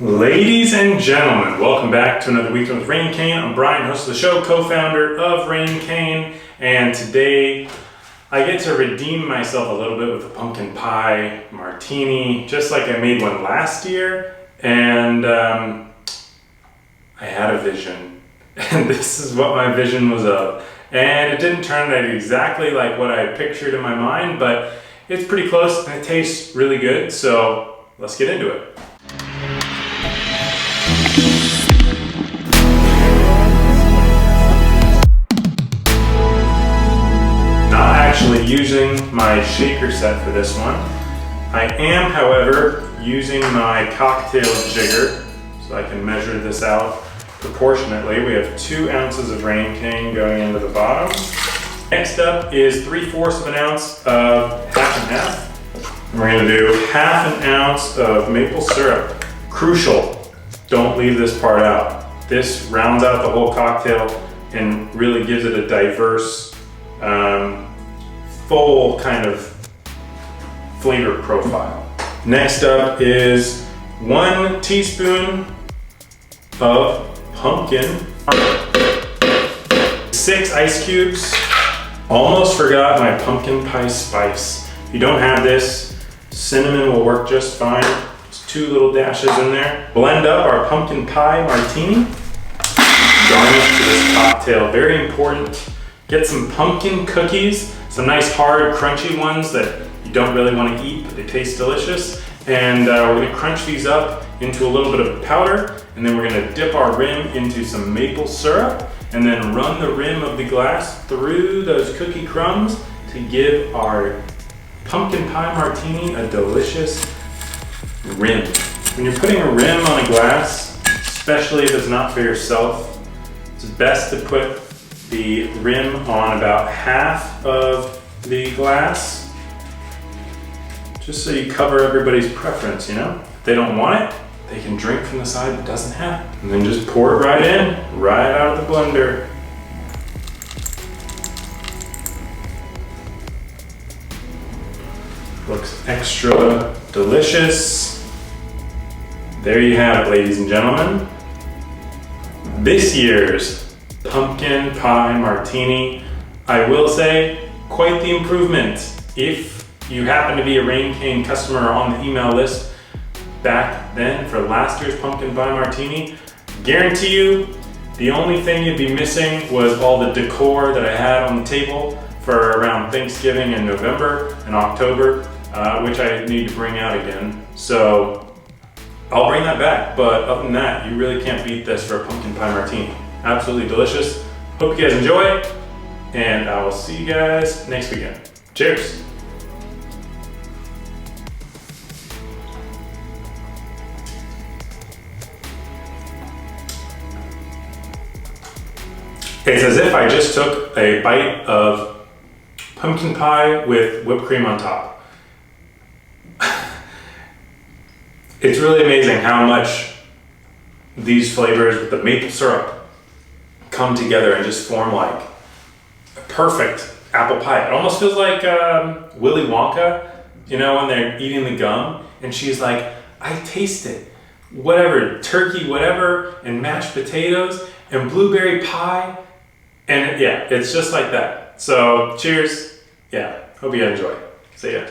Ladies and gentlemen, welcome back to another week with Reigncane. I'm Brian, host of the show, co-founder of Reigncane, and today I get to redeem myself a little bit with a pumpkin pie martini, just like I made one last year, and I had a vision, and this is what my vision was of. And it didn't turn out exactly like what I pictured in my mind, but it's pretty close and it tastes really good, so let's get into it. Actually using my shaker set for this one. I am, however, using my cocktail jigger so I can measure this out proportionately. We have 2 ounces of Reigncane going into the bottom. Next up is 3/4 of an ounce of half and half. We're going to do half an ounce of maple syrup. Crucial, don't leave this part out. This rounds out the whole cocktail and really gives it a diverse full kind of flavor profile. Next up is 1 teaspoon of pumpkin, 6 ice cubes. Almost forgot my pumpkin pie spice. If you don't have this, cinnamon will work just fine. Just 2 little dashes in there. Blend up our pumpkin pie martini. Garnish to this cocktail, very important. Get some pumpkin cookies, some nice hard crunchy ones that you don't really want to eat, but they taste delicious. And we're going to crunch these up into a little bit of powder, and then we're going to dip our rim into some maple syrup, and then run the rim of the glass through those cookie crumbs to give our pumpkin pie martini a delicious rim. When you're putting a rim on a glass, especially if it's not for yourself, it's best to put the rim on about half of the glass, just so you cover everybody's preference, you know? If they don't want it, they can drink from the side that doesn't have it. And then just pour it right in, right out of the blender. Looks extra delicious. There you have it, ladies and gentlemen. This year's pumpkin pie martini. I will say, quite the improvement. If you happen to be a Reigncane customer on the email list back then for last year's pumpkin pie martini, guarantee you the only thing you'd be missing was all the decor that I had on the table for around Thanksgiving in November and October, which I need to bring out again. So I'll bring that back, but other than that, you really can't beat this for a pumpkin pie martini. Absolutely delicious. Hope you guys enjoy, and I will see you guys next weekend. Cheers. It's as if I just took a bite of pumpkin pie with whipped cream on top. It's really amazing how much these flavors with the maple syrup come together and just form like a perfect apple pie. It almost feels like Willy Wonka, you know, when they're eating the gum and she's like, I taste it. Whatever, turkey, whatever, and mashed potatoes and blueberry pie. And yeah, it's just like that. So cheers. Yeah, hope you enjoy. See ya.